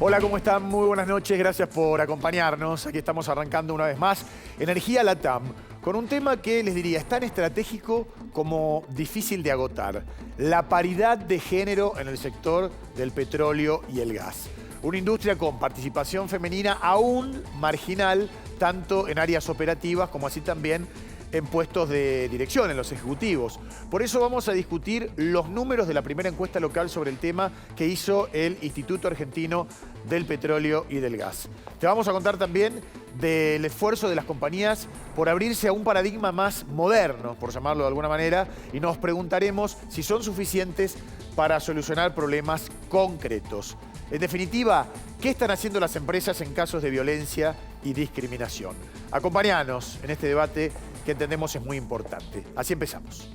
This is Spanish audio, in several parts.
Hola, ¿cómo están? Muy buenas noches, gracias por acompañarnos. Aquí estamos arrancando una vez más Energía Latam, con un tema que les diría es tan estratégico como difícil de agotar. La paridad de género en el sector del petróleo y el gas. Una industria con participación femenina aún marginal, tanto en áreas operativas como así también en puestos de dirección, en los ejecutivos. Por eso vamos a discutir los números de la primera encuesta local sobre el tema que hizo el Instituto Argentino del Petróleo y del Gas. Te vamos a contar también del esfuerzo de las compañías por abrirse a un paradigma más moderno, por llamarlo de alguna manera, y nos preguntaremos si son suficientes para solucionar problemas concretos. En definitiva, ¿qué están haciendo las empresas en casos de violencia y discriminación? Acompáñanos en este debate que entendemos es muy importante. Así empezamos.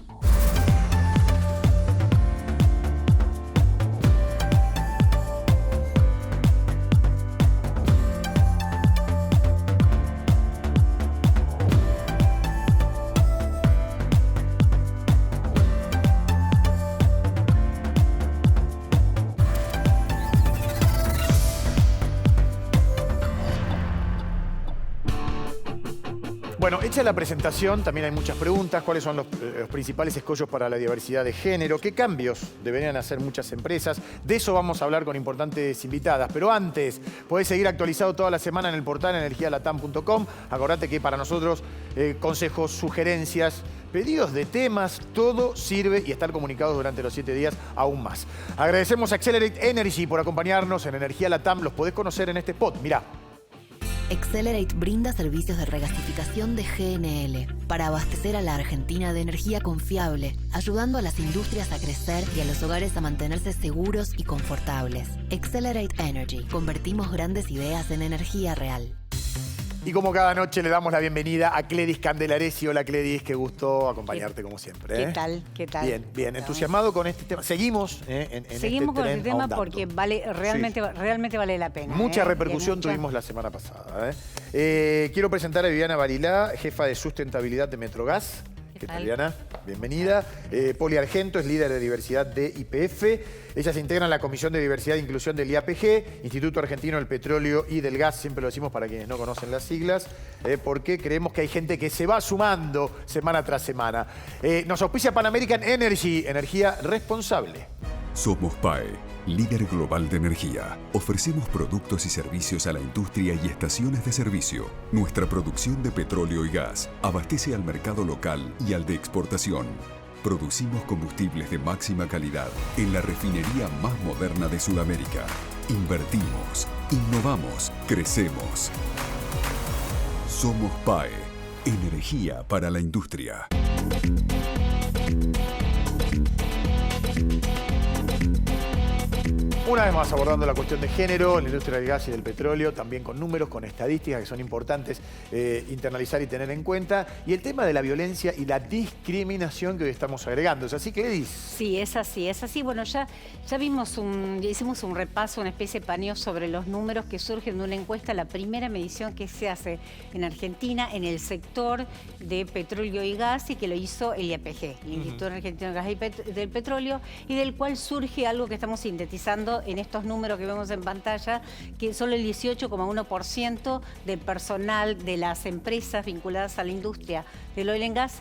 Bueno, hecha la presentación, también hay muchas preguntas. ¿Cuáles son los principales escollos para la diversidad de género? ¿Qué cambios deberían hacer muchas empresas? De eso vamos a hablar con importantes invitadas. Pero antes, podés seguir actualizado toda la semana en el portal energialatam.com. Acordate que para nosotros consejos, sugerencias, pedidos de temas, todo sirve y estar comunicados durante los 7 días aún más. Agradecemos a Accelerate Energy por acompañarnos en Energía Latam. Los podés conocer en este spot. Mirá. Accelerate brinda servicios de regasificación de GNL para abastecer a la Argentina de energía confiable, ayudando a las industrias a crecer y a los hogares a mantenerse seguros y confortables. Accelerate Energy. Convertimos grandes ideas en energía real. Y como cada noche le damos la bienvenida a Cledis Candelaresi. Hola Cledis, qué gusto acompañarte como siempre. ¿Qué tal? ¿Qué tal? Bien, bien. Entusiasmado con este tema. Seguimos Seguimos con este tema ahondando. Porque realmente vale la pena. Mucha repercusión tuvimos la semana pasada. Quiero presentar a Viviana Barilá, jefa de sustentabilidad de Metrogas. ¿Qué tal, Viviana? Bienvenida. Poli Argento es líder de diversidad de YPF. Ella se integra en la Comisión de Diversidad e Inclusión del IAPG, Instituto Argentino del Petróleo y del Gas. Siempre lo decimos para quienes no conocen las siglas, porque creemos que hay gente que se va sumando semana tras semana. Nos auspicia Pan American Energy, energía responsable. Somos PAE, líder global de energía. Ofrecemos productos y servicios a la industria y estaciones de servicio. Nuestra producción de petróleo y gas abastece al mercado local y al de exportación. Producimos combustibles de máxima calidad en la refinería más moderna de Sudamérica. Invertimos, innovamos, crecemos. Somos PAE, energía para la industria. Una vez más abordando la cuestión de género en la industria del gas y del petróleo, también con números, con estadísticas que son importantes internalizar y tener en cuenta. Y el tema de la violencia y la discriminación que hoy estamos agregando. ¿Es así, Cledis? Sí, es así, es así. Bueno, ya hicimos un repaso, una especie de paneo sobre los números que surgen de una encuesta, la primera medición que se hace en Argentina en el sector de petróleo y gas y que lo hizo el IAPG, el Instituto Argentino del Gas y del Petróleo, y del cual surge algo que estamos sintetizando en estos números que vemos en pantalla, que solo el 18,1% del personal de las empresas vinculadas a la industria del oil and gas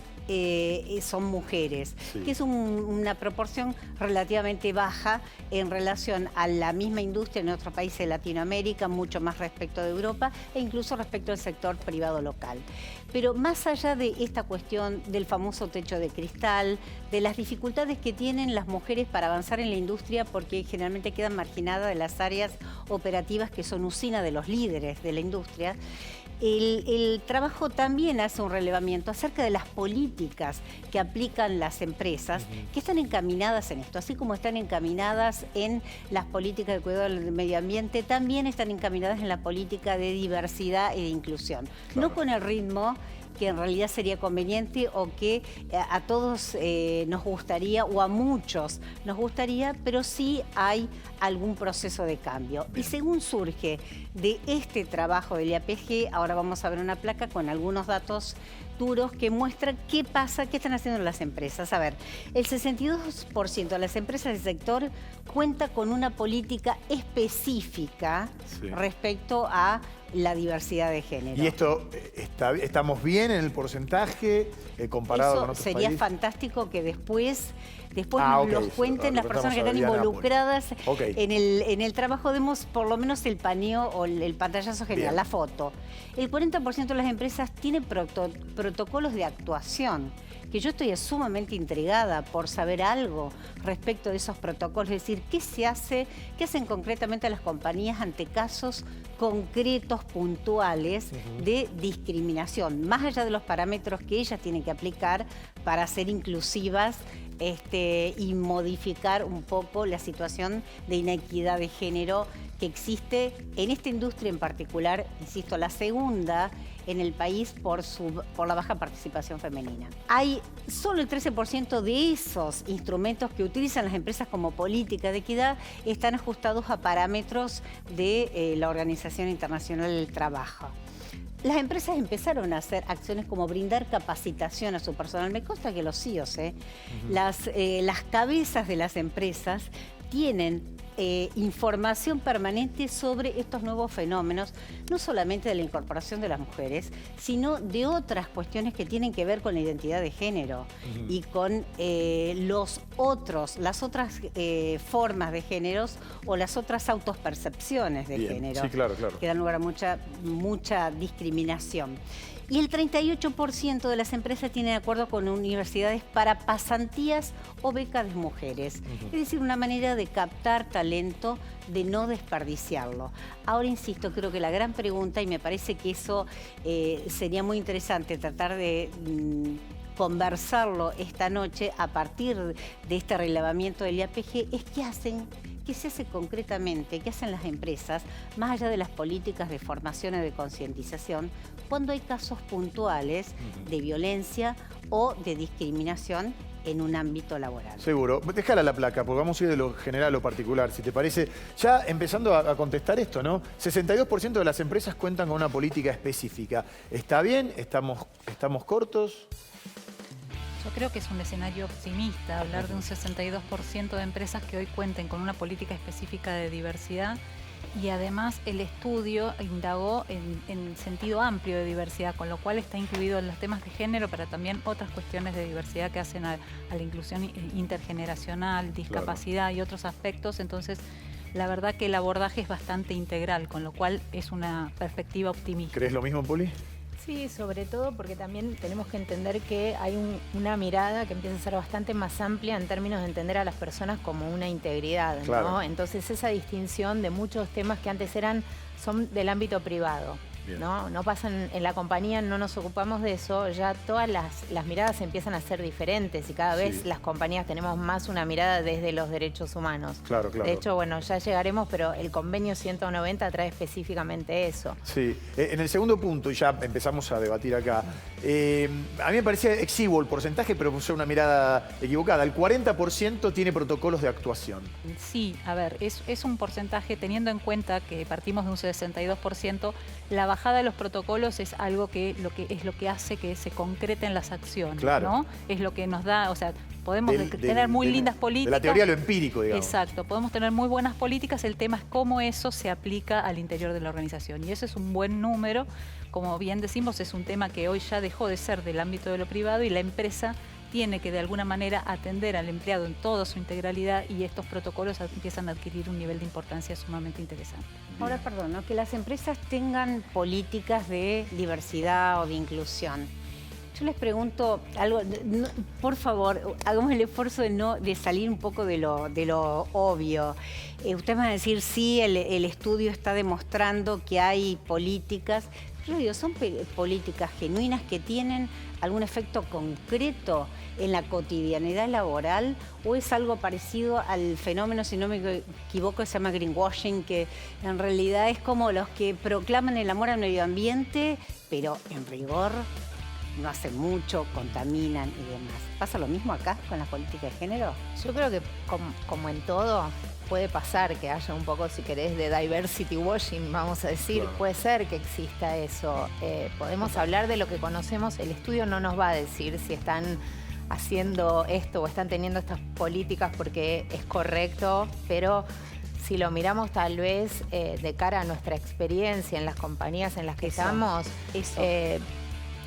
son mujeres, sí, que es una proporción relativamente baja en relación a la misma industria en otros países de Latinoamérica, mucho más respecto de Europa e incluso respecto al sector privado local. Pero más allá de esta cuestión del famoso techo de cristal, de las dificultades que tienen las mujeres para avanzar en la industria porque generalmente quedan marginadas de las áreas operativas que son usina de los líderes de la industria, el trabajo también hace un relevamiento acerca de las políticas que aplican las empresas que están encaminadas en esto. Así como están encaminadas en las políticas de cuidado del medio ambiente, también están encaminadas en la política de diversidad y de inclusión. Claro. No con el ritmo que en realidad sería conveniente o que a todos nos gustaría o a muchos nos gustaría, pero sí hay algún proceso de cambio. Bien. Y según surge de este trabajo del IAPG, ahora vamos a ver una placa con algunos datos duros que muestran qué pasa, qué están haciendo las empresas. A ver, el 62% de las empresas del sector cuenta con una política específica respecto a la diversidad de género. ¿Y esto estamos bien en el porcentaje comparado con otros sería países? fantástico que después nos los cuenten las personas que están involucradas en el trabajo. Demos por lo menos el paneo o el pantallazo general, la foto. El 40% de las empresas tienen protocolos de actuación, que yo estoy sumamente intrigada por saber algo respecto de esos protocolos, es decir, qué se hace, qué hacen concretamente las compañías ante casos concretos, puntuales de discriminación, más allá de los parámetros que ellas tienen que aplicar para ser inclusivas y modificar un poco la situación de inequidad de género que existe en esta industria en particular, insisto, la segunda en el país por la baja participación femenina. Hay solo el 13% de esos instrumentos que utilizan las empresas como política de equidad están ajustados a parámetros de la Organización Internacional del Trabajo. Las empresas empezaron a hacer acciones como brindar capacitación a su personal. Me consta que los CEOs, las cabezas de las empresas tienen información permanente sobre estos nuevos fenómenos, no solamente de la incorporación de las mujeres, sino de otras cuestiones que tienen que ver con la identidad de género y con las otras formas de géneros o las otras autopercepciones de género, que dan lugar a mucha discriminación. Y el 38% de las empresas tienen acuerdo con universidades para pasantías o becas de mujeres. Es decir, una manera de captar talento, de no desperdiciarlo. Ahora, insisto, creo que la gran pregunta, y me parece que eso sería muy interesante tratar de conversarlo esta noche a partir de este relevamiento del IAPG, es qué hacen. ¿Qué se hace concretamente? ¿Qué hacen las empresas, más allá de las políticas de formación y de concientización, cuando hay casos puntuales de violencia o de discriminación en un ámbito laboral? Seguro. Déjala la placa, porque vamos a ir de lo general a lo particular, si te parece. Ya empezando a contestar esto, ¿no? 62% de las empresas cuentan con una política específica. ¿Está bien? ¿Estamos cortos? Yo creo que es un escenario optimista hablar de un 62% de empresas que hoy cuenten con una política específica de diversidad, y además el estudio indagó en sentido amplio de diversidad, con lo cual está incluido en los temas de género, pero también otras cuestiones de diversidad que hacen a la inclusión intergeneracional, discapacidad y otros aspectos. Entonces, la verdad que el abordaje es bastante integral, con lo cual es una perspectiva optimista. ¿Crees lo mismo, Poli? Sí, sobre todo porque también tenemos que entender que hay una mirada que empieza a ser bastante más amplia en términos de entender a las personas como una integridad, ¿no? Entonces esa distinción de muchos temas que antes son del ámbito privado. No pasan en la compañía, no nos ocupamos de eso, ya todas las miradas empiezan a ser diferentes y cada vez las compañías tenemos más una mirada desde los derechos humanos. Claro. De hecho, bueno, ya llegaremos, pero el convenio 190 trae específicamente eso. Sí. En el segundo punto, y ya empezamos a debatir acá, a mí me parecía exiguo el porcentaje, pero puse una mirada equivocada. El 40% tiene protocolos de actuación. Sí, a ver, es un porcentaje, teniendo en cuenta que partimos de un 62%, la bajada de los protocolos es algo que lo que hace que se concreten las acciones, ¿no? Es lo que nos da, o sea, podemos tener muy lindas políticas. De la teoría lo empírico, digamos. Exacto, podemos tener muy buenas políticas, el tema es cómo eso se aplica al interior de la organización. Y ese es un buen número, como bien decimos, es un tema que hoy ya dejó de ser del ámbito de lo privado y la empresa tiene que de alguna manera atender al empleado en toda su integralidad, y estos protocolos empiezan a adquirir un nivel de importancia sumamente interesante. Ahora, perdón, ¿no? Que las empresas tengan políticas de diversidad o de inclusión. Yo les pregunto algo, por favor, hagamos el esfuerzo de salir un poco de lo obvio. Ustedes van a decir, sí, el estudio está demostrando que hay políticas. Yo digo, ¿son políticas genuinas que tienen algún efecto concreto en la cotidianidad laboral, o es algo parecido al fenómeno, si no me equivoco, que se llama greenwashing, que en realidad es como los que proclaman el amor al medio ambiente, pero en rigor no hacen mucho, contaminan y demás. ¿Pasa lo mismo acá con la política de género? Yo creo que como en todo, puede pasar que haya un poco, si querés, de diversity washing, vamos a decir. Claro. Puede ser que exista eso. Podemos hablar de lo que conocemos. El estudio no nos va a decir si están haciendo esto o están teniendo estas políticas porque es correcto, pero si lo miramos tal vez de cara a nuestra experiencia en las compañías en las que estamos,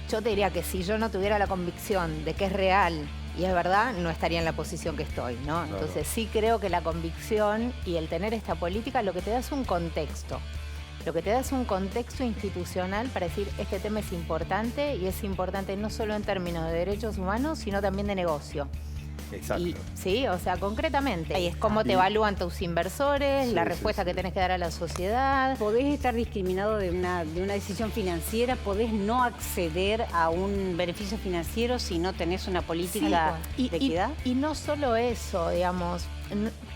yo te diría que si yo no tuviera la convicción de que es real y es verdad, no estaría en la posición que estoy, ¿no? Claro. Entonces sí creo que la convicción y el tener esta política lo que te da es un contexto. Lo que te da es un contexto institucional para decir este tema es importante y es importante no solo en términos de derechos humanos, sino también de negocio. Exacto. Y, sí, o sea, concretamente. Ahí es cómo te evalúan tus inversores, la respuesta que tenés que dar a la sociedad. Podés estar discriminado de una decisión financiera, podés no acceder a un beneficio financiero si no tenés una política de equidad. Y no solo eso, digamos,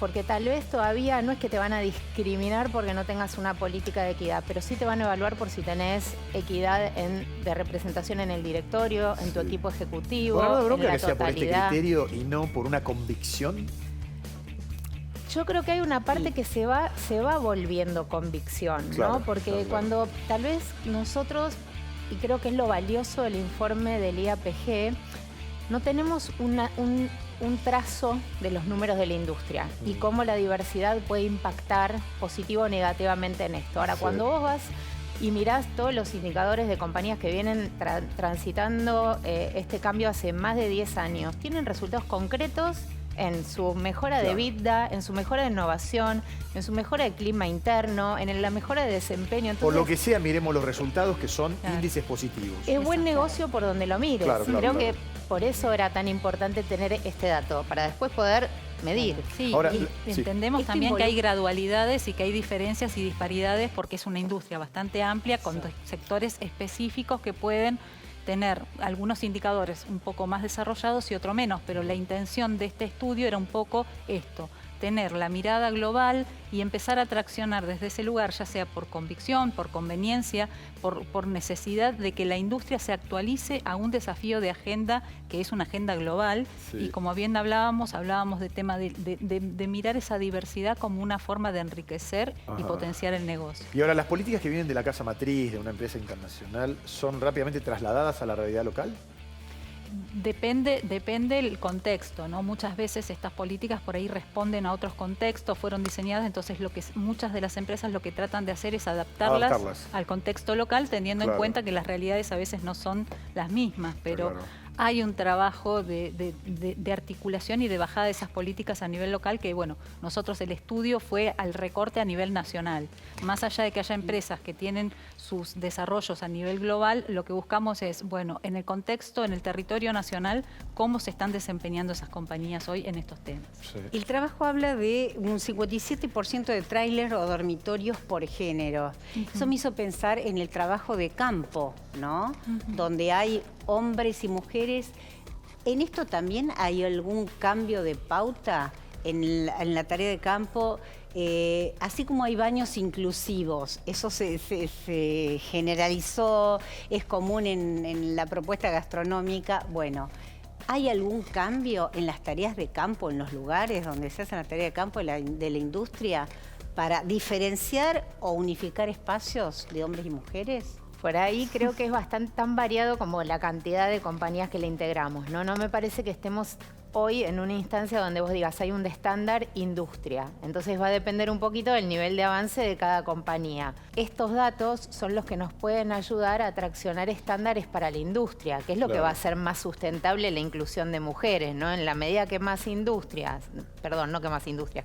porque tal vez todavía no es que te van a discriminar porque no tengas una política de equidad, pero sí te van a evaluar por si tenés equidad de representación en el directorio, en tu equipo ejecutivo, ¿No en la que sea por este totalidad? criterio y no por una convicción? Yo creo que hay una parte que se va volviendo convicción, claro, ¿no? Porque claro. cuando tal vez nosotros, y creo que es lo valioso del informe del IAPG, no tenemos un trazo de los números de la industria y cómo la diversidad puede impactar positivo o negativamente en esto. Ahora, cuando vos vas y mirás todos los indicadores de compañías que vienen transitando este cambio hace más de 10 años, tienen resultados concretos en su mejora de EBITDA, en su mejora de innovación, en su mejora de clima interno, en la mejora de desempeño. Entonces, por lo que sea, miremos los resultados que son índices positivos. Es buen negocio por donde lo mires. Creo que por eso era tan importante tener este dato, para después poder medir. Sí, ahora, y entendemos también que hay gradualidades y que hay diferencias y disparidades porque es una industria bastante amplia con sectores específicos que pueden tener algunos indicadores un poco más desarrollados y otro menos, pero la intención de este estudio era un poco esto, tener la mirada global y empezar a traccionar desde ese lugar, ya sea por convicción, por conveniencia, por necesidad de que la industria se actualice a un desafío de agenda que es una agenda global. Y como bien hablábamos de tema de mirar esa diversidad como una forma de enriquecer y potenciar el negocio. Y ahora, ¿las políticas que vienen de la casa matriz, de una empresa internacional, son rápidamente trasladadas a la realidad local? Depende del contexto, ¿no? Muchas veces estas políticas por ahí responden a otros contextos, fueron diseñadas, entonces muchas de las empresas lo que tratan de hacer es adaptarlas al contexto local, teniendo en cuenta que las realidades a veces no son las mismas, pero hay un trabajo de articulación y de bajada de esas políticas a nivel local que, bueno, nosotros el estudio fue al recorte a nivel nacional. Más allá de que haya empresas que tienen sus desarrollos a nivel global, lo que buscamos es, bueno, en el contexto, en el territorio nacional, cómo se están desempeñando esas compañías hoy en estos temas. El trabajo habla de un 57% de tráiler o dormitorios por género. Eso me hizo pensar en el trabajo de campo, ¿no? Donde hay hombres y mujeres. ¿En esto también hay algún cambio de pauta en la tarea de campo? Así como hay baños inclusivos, eso se generalizó, es común en la propuesta gastronómica. Bueno, ¿hay algún cambio en las tareas de campo, en los lugares donde se hace la tarea de campo de la industria para diferenciar o unificar espacios de hombres y mujeres? Por ahí creo que es bastante tan variado como la cantidad de compañías que le integramos, ¿no? No me parece que estemos hoy en una instancia donde vos digas hay un estándar industria. Entonces va a depender un poquito del nivel de avance de cada compañía. Estos datos son los que nos pueden ayudar a traccionar estándares para la industria, que es lo que va a hacer más sustentable la inclusión de mujeres, ¿no? En la medida que más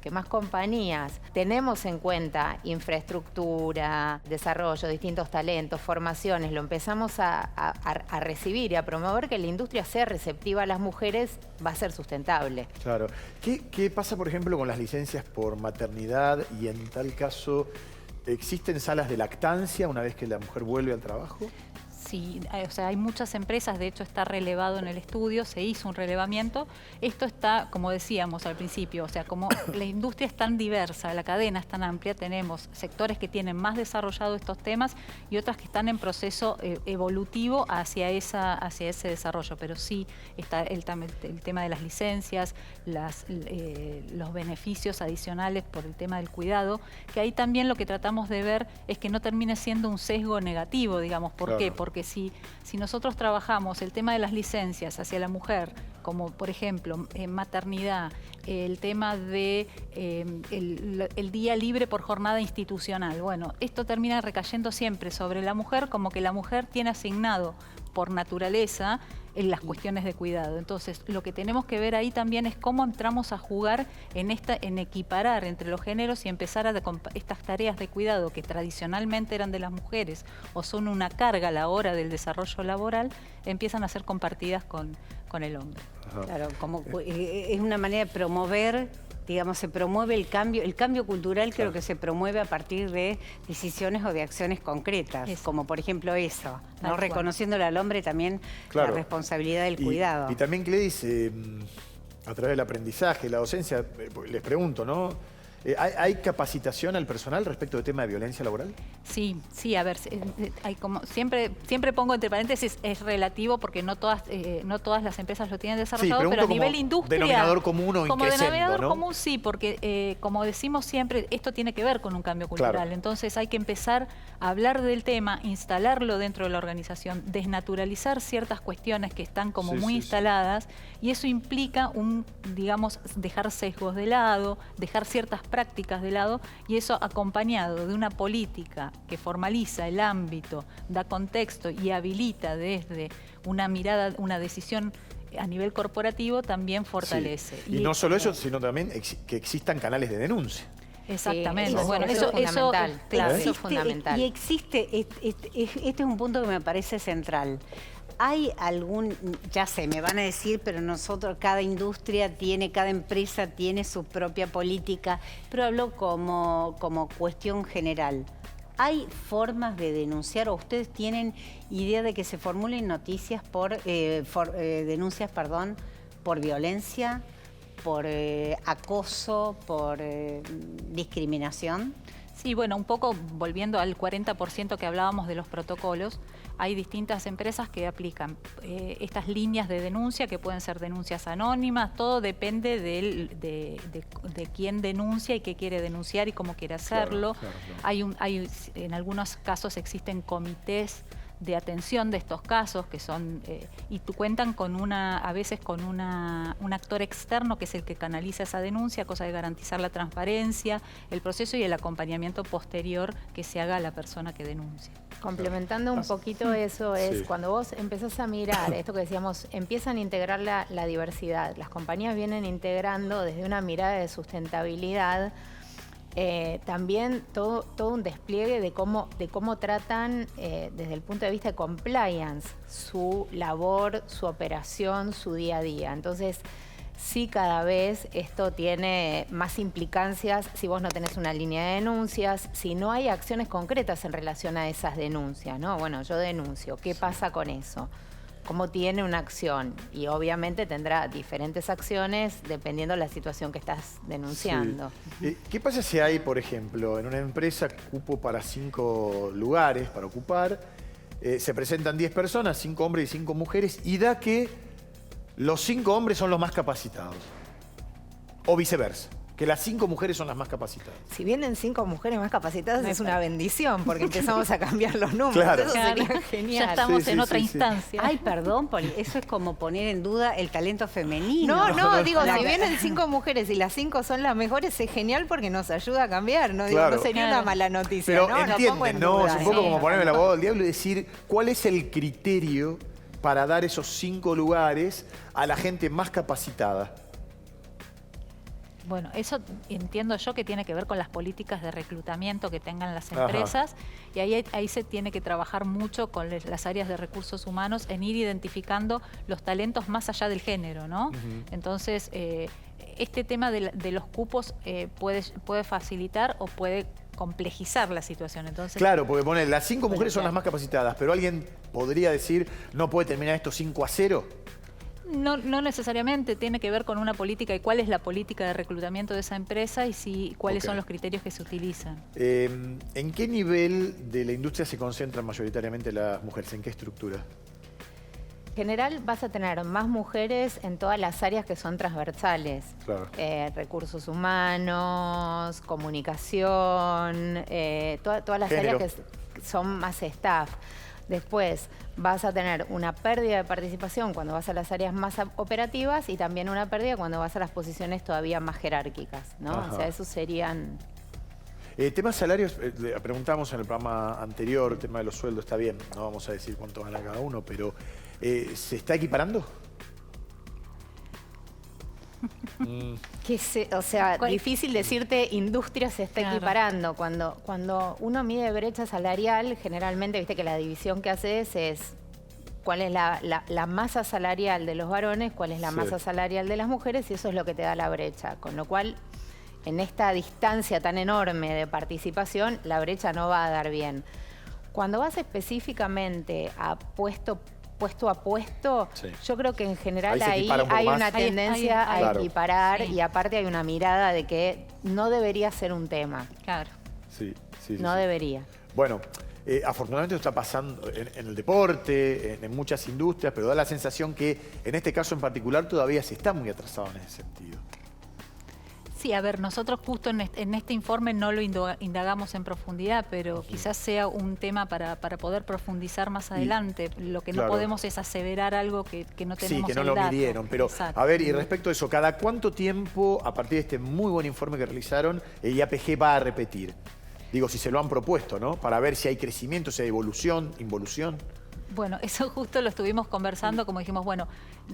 que más compañías tenemos en cuenta infraestructura, desarrollo, distintos talentos, formaciones, lo empezamos a recibir y a promover que la industria sea receptiva a las mujeres, va a ser sustentable. Claro. ¿Qué pasa, por ejemplo, con las licencias por maternidad y en tal caso, existen salas de lactancia una vez que la mujer vuelve al trabajo? Sí, o sea, hay muchas empresas, de hecho está relevado en el estudio, se hizo un relevamiento. Esto está, como decíamos al principio, o sea, como la industria es tan diversa, la cadena es tan amplia, tenemos sectores que tienen más desarrollado estos temas y otras que están en proceso evolutivo hacia ese desarrollo. Pero sí está el tema de las licencias, los beneficios adicionales por el tema del cuidado, que ahí también lo que tratamos de ver es que no termine siendo un sesgo negativo, digamos. ¿Por qué? Porque si nosotros trabajamos el tema de las licencias hacia la mujer, como por ejemplo maternidad, el tema de el día libre por jornada institucional, bueno, esto termina recayendo siempre sobre la mujer, como que la mujer tiene asignado por naturaleza en las cuestiones de cuidado. Entonces, lo que tenemos que ver ahí también es cómo entramos a jugar en equiparar entre los géneros y empezar a estas tareas de cuidado que tradicionalmente eran de las mujeres o son una carga a la hora del desarrollo laboral, empiezan a ser compartidas con el hombre. Ajá. Claro, como es una manera de promover, digamos, se promueve el cambio cultural, creo que se promueve a partir de decisiones o de acciones concretas, como por ejemplo eso, ¿no? Reconociéndole al hombre también la responsabilidad del cuidado. Y también, Gladys, a través del aprendizaje, la docencia, les pregunto, ¿no? ¿Hay capacitación al personal respecto del tema de violencia laboral? Sí, a ver, hay como siempre pongo entre paréntesis, es relativo porque no todas las empresas lo tienen desarrollado, pero a nivel industria, denominador común o como increscendo, denominador ¿no? común sí, porque como decimos siempre, esto tiene que ver con un cambio cultural. Claro. Entonces hay que empezar a hablar del tema, instalarlo dentro de la organización, desnaturalizar ciertas cuestiones que están como muy instaladas, y eso implica digamos, dejar sesgos de lado, dejar ciertas prácticas de lado, y eso acompañado de una política que formaliza el ámbito, da contexto y habilita desde una mirada, una decisión a nivel corporativo, también fortalece. Sí. Y no solo eso, sino también que existan canales de denuncia. Exactamente. Sí, bueno, eso es fundamental. Claro, eso es fundamental. Y existe, este es un punto que me parece central. ¿Hay ya sé, me van a decir, pero cada industria cada empresa tiene su propia política, pero hablo como cuestión general. ¿Hay formas de denunciar o ustedes tienen idea de que se formulen noticias denuncias por violencia, por acoso, por discriminación? Sí, bueno, un poco volviendo al 40% que hablábamos de los protocolos, hay distintas empresas que aplican estas líneas de denuncia, que pueden ser denuncias anónimas, todo depende de quién denuncia y qué quiere denunciar y cómo quiere hacerlo. Claro. En algunos casos existen comités de atención de estos casos que son y cuentan a veces con un actor externo que es el que canaliza esa denuncia, cosa de garantizar la transparencia, el proceso y el acompañamiento posterior que se haga a la persona que denuncia. Complementando un poquito eso es cuando vos empezás a mirar esto que decíamos, empiezan a integrar la diversidad. Las compañías vienen integrando desde una mirada de sustentabilidad también todo un despliegue de cómo tratan desde el punto de vista de compliance su labor, su operación, su día a día. Entonces, sí, cada vez esto tiene más implicancias si vos no tenés una línea de denuncias, si no hay acciones concretas en relación a esas denuncias, ¿no? Bueno, yo denuncio, ¿qué pasa con eso? ¿Cómo tiene una acción? Y obviamente tendrá diferentes acciones dependiendo de la situación que estás denunciando. Sí. ¿Qué pasa si hay, por ejemplo, en una empresa cupo para 5 lugares para ocupar, se presentan 10 personas, 5 hombres y 5 mujeres, y da que los 5 hombres son los más capacitados? O viceversa, que las 5 mujeres son las más capacitadas. Si vienen 5 mujeres más capacitadas es una bendición, porque empezamos a cambiar los números. Claro. Eso sería genial. Ya estamos en otra instancia. Ay, perdón, eso es como poner en duda el talento femenino. No, digo, si vienen 5 mujeres y las 5 son las mejores, es genial porque nos ayuda a cambiar. No, digo, no sería una mala noticia. Pero no, entienden, ¿no? Es un poco como ponerme el abogado del diablo y decir cuál es el criterio para dar esos 5 lugares a la gente más capacitada. Bueno, eso entiendo yo que tiene que ver con las políticas de reclutamiento que tengan las empresas. Y ahí se tiene que trabajar mucho con las áreas de recursos humanos en ir identificando los talentos más allá del género, ¿no? Entonces, este tema de los cupos puede facilitar o puede complejizar la situación. Entonces, claro, porque pone, las 5 mujeres son las más capacitadas, pero alguien podría decir, ¿no puede terminar esto 5-0? No necesariamente, tiene que ver con una política y cuál es la política de reclutamiento de esa empresa y cuáles son los criterios que se utilizan. ¿En qué nivel de la industria se concentran mayoritariamente las mujeres? ¿En qué estructura? En general vas a tener más mujeres en todas las áreas que son transversales. Claro. Recursos humanos, comunicación, todas las Género. áreas que son más staff. Después vas a tener una pérdida de participación cuando vas a las áreas más operativas y también una pérdida cuando vas a las posiciones todavía más jerárquicas, ¿no? Ajá. O sea, esos serían... Temas salarios, preguntamos en el programa anterior, el tema de los sueldos, está bien, no vamos a decir cuánto gana cada uno, pero ¿se está equiparando? O sea, difícil decirte industria se está equiparando. Cuando uno mide brecha salarial, generalmente, viste que la división que haces es cuál es la masa salarial de los varones, cuál es la masa salarial de las mujeres, y eso es lo que te da la brecha. Con lo cual, en esta distancia tan enorme de participación, la brecha no va a dar bien. Cuando vas específicamente a puesto a puesto, yo creo que en general ahí hay una tendencia a equiparar y aparte hay una mirada de que no debería ser un tema. Claro. Sí. No debería. Bueno, afortunadamente está pasando en el deporte, en muchas industrias, pero da la sensación que en este caso en particular todavía se está muy atrasado en ese sentido. Sí, a ver, nosotros justo en este informe no lo indagamos en profundidad, pero quizás sea un tema para poder profundizar más adelante. Lo que no podemos es aseverar algo que no tenemos. Sí, que no lo midieron. Pero, a ver, y respecto a eso, ¿cada cuánto tiempo, a partir de este muy buen informe que realizaron, el IAPG va a repetir? Digo, si se lo han propuesto, ¿no? Para ver si hay crecimiento, si hay evolución, involución. Bueno, eso justo lo estuvimos conversando, como dijimos, bueno,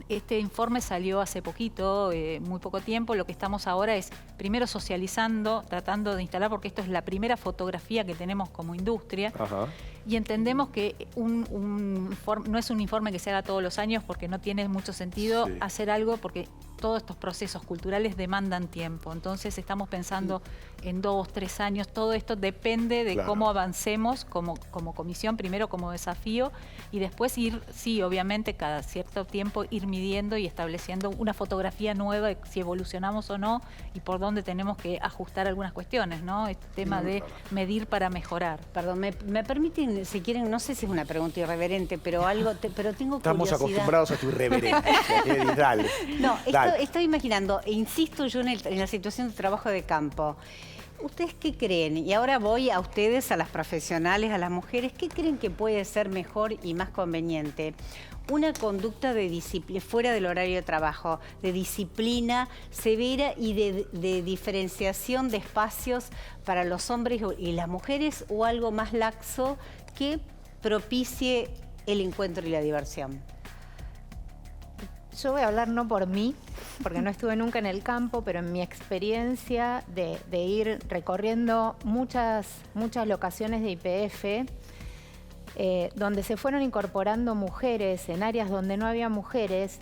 este informe salió hace poquito, muy poco tiempo. Lo que estamos ahora es primero socializando, tratando de instalar, porque esto es la primera fotografía que tenemos como industria. Ajá. Y entendemos que no es un informe que se haga todos los años porque no tiene mucho sentido hacer algo porque todos estos procesos culturales demandan tiempo. Entonces estamos pensando en 2, 3 años. Todo esto depende de cómo avancemos como comisión, primero como desafío y después ir, sí, obviamente cada cierto tiempo ir midiendo y estableciendo una fotografía nueva de si evolucionamos o no y por dónde tenemos que ajustar algunas cuestiones, ¿no? Este tema de medir para mejorar. Perdón, ¿me permiten, si quieren, no sé si es una pregunta irreverente, pero pero tengo Estamos curiosidad. acostumbrados a tu irreverencia. Dale. No, estoy imaginando, e insisto yo en la situación de trabajo de campo. ¿Ustedes qué creen? Y ahora voy a ustedes, a las profesionales, a las mujeres, ¿qué creen que puede ser mejor y más conveniente? Una conducta de disciplina, fuera del horario de trabajo, de disciplina severa y de diferenciación de espacios para los hombres y las mujeres, o algo más laxo que propicie el encuentro y la diversión. Yo voy a hablar no por mí, porque no estuve nunca en el campo, pero en mi experiencia de ir recorriendo muchas locaciones de YPF, donde se fueron incorporando mujeres en áreas donde no había mujeres,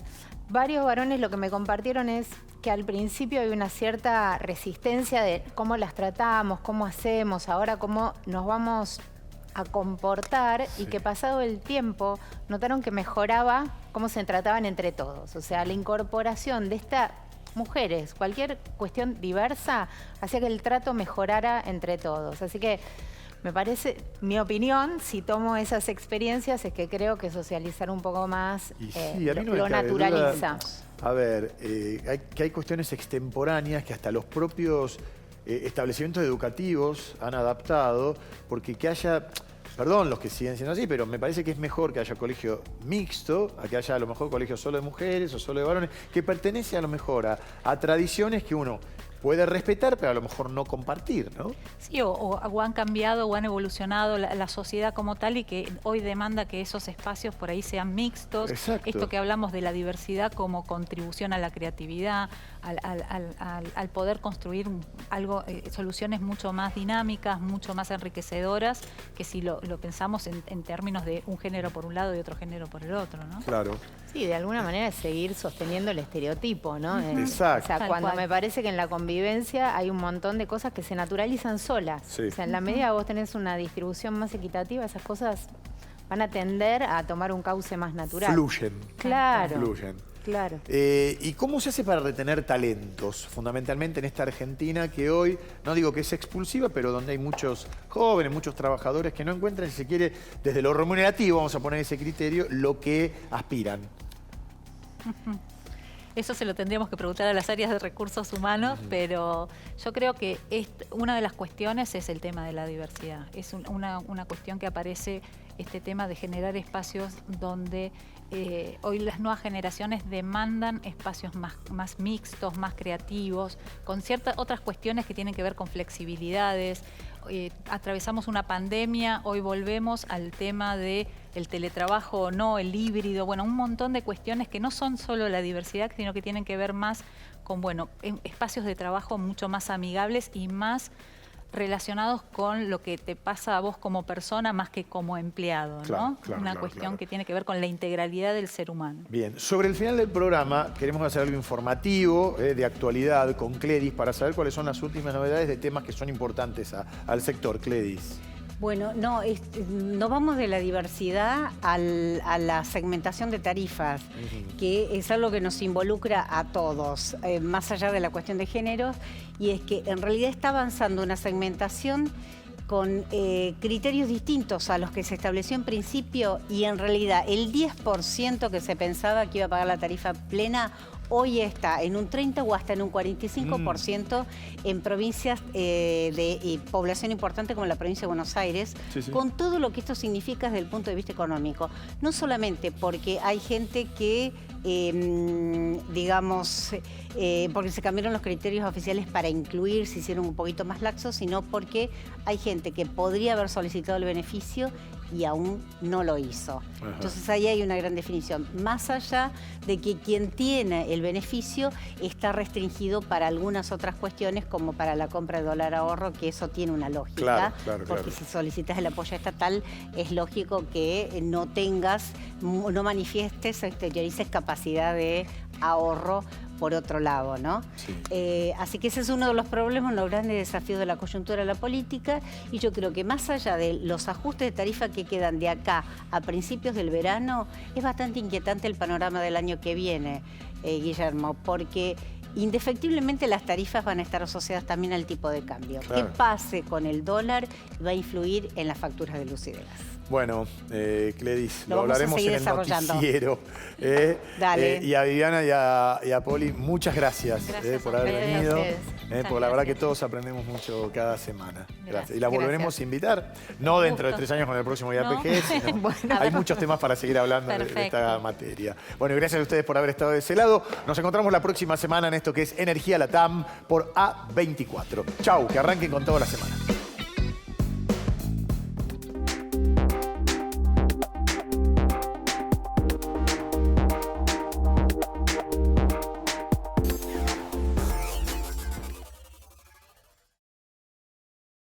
varios varones lo que me compartieron es que al principio hay una cierta resistencia de cómo las tratamos, cómo hacemos, ahora cómo nos vamos a comportar y que pasado el tiempo notaron que mejoraba cómo se trataban entre todos. O sea, la incorporación de estas mujeres, cualquier cuestión diversa, hacía que el trato mejorara entre todos. Así que me parece, mi opinión, si tomo esas experiencias, es que creo que socializar un poco más lo naturaliza. A ver, hay cuestiones extemporáneas que hasta los propios establecimientos educativos han adaptado, porque que haya, perdón los que siguen siendo así, pero me parece que es mejor que haya colegio mixto, a que haya a lo mejor colegio solo de mujeres o solo de varones, que pertenece a lo mejor a tradiciones que uno puede respetar, pero a lo mejor no compartir, ¿no? Sí, o han cambiado o han evolucionado la sociedad como tal y que hoy demanda que esos espacios por ahí sean mixtos. Exacto. Esto que hablamos de la diversidad como contribución a la creatividad, al poder construir soluciones mucho más dinámicas, mucho más enriquecedoras, que si lo pensamos en términos de un género por un lado y otro género por el otro, ¿no? Claro. Sí, de alguna manera es seguir sosteniendo el estereotipo, ¿no? Exacto. O sea, Tal cuando cual. me parece que en la convivencia hay un montón de cosas que se naturalizan solas. Sí. O sea, en la medida que vos tenés una distribución más equitativa, esas cosas van a tender a tomar un cauce más natural. Fluyen. Claro. Fluyen. Claro. ¿Y cómo se hace para retener talentos? Fundamentalmente en esta Argentina que hoy, no digo que es expulsiva, pero donde hay muchos jóvenes, muchos trabajadores que no encuentran, si se quiere, desde lo remunerativo, vamos a poner ese criterio, lo que aspiran. Eso se lo tendríamos que preguntar a las áreas de recursos humanos, pero yo creo que una de las cuestiones es el tema de la diversidad. Es una cuestión que aparece, este tema de generar espacios donde hoy las nuevas generaciones demandan espacios más mixtos, más creativos, con ciertas otras cuestiones que tienen que ver con flexibilidades. Atravesamos una pandemia, hoy volvemos al tema de el teletrabajo o no, el híbrido, bueno, un montón de cuestiones que no son solo la diversidad, sino que tienen que ver más con, bueno, espacios de trabajo mucho más amigables y más relacionados con lo que te pasa a vos como persona más que como empleado, ¿no? Una cuestión que tiene que ver con la integralidad del ser humano. Bien, sobre el final del programa queremos hacer algo informativo, de actualidad, con Cledis, para saber cuáles son las últimas novedades de temas que son importantes al sector. Cledis. Bueno, no vamos de la diversidad a la segmentación de tarifas, que es algo que nos involucra a todos, más allá de la cuestión de géneros, y es que en realidad está avanzando una segmentación con criterios distintos a los que se estableció en principio, y en realidad el 10% que se pensaba que iba a pagar la tarifa plena hoy está en un 30 o hasta en un 45% en provincias de población importante como la provincia de Buenos Aires, con todo lo que esto significa desde el punto de vista económico. No solamente porque hay gente que, digamos, porque se cambiaron los criterios oficiales para incluir, se hicieron un poquito más laxos, sino porque hay gente que podría haber solicitado el beneficio y aún no lo hizo. Entonces ahí hay una gran definición. Más allá de que quien tiene el beneficio está restringido para algunas otras cuestiones, como para la compra de dólar ahorro, que eso tiene una lógica. Porque si solicitas el apoyo estatal, es lógico que no manifiestes o exteriorices capacidad de ahorro por otro lado, ¿no? Así que ese es uno de los problemas, los grandes desafíos de la coyuntura de la política, y yo creo que más allá de los ajustes de tarifa que quedan de acá a principios del verano, es bastante inquietante el panorama del año que viene, Guillermo, porque indefectiblemente las tarifas van a estar asociadas también al tipo de cambio. ¿Qué pase con el dólar va a influir en las facturas de luz y de gas? Bueno, Cledis, lo vamos a hablaremos seguir en el noticiero. Dale. Y a Viviana y a Poli, muchas gracias, por haber venido. Por la verdad que todos aprendemos mucho cada semana. Gracias. Y la volveremos a invitar, no dentro de 3 años con el próximo IAPG, sino hay muchos temas para seguir hablando de esta materia. Bueno, y gracias a ustedes por haber estado de ese lado. Nos encontramos la próxima semana en esto que es Energía Latam por A24. Chau, que arranquen con toda la semana.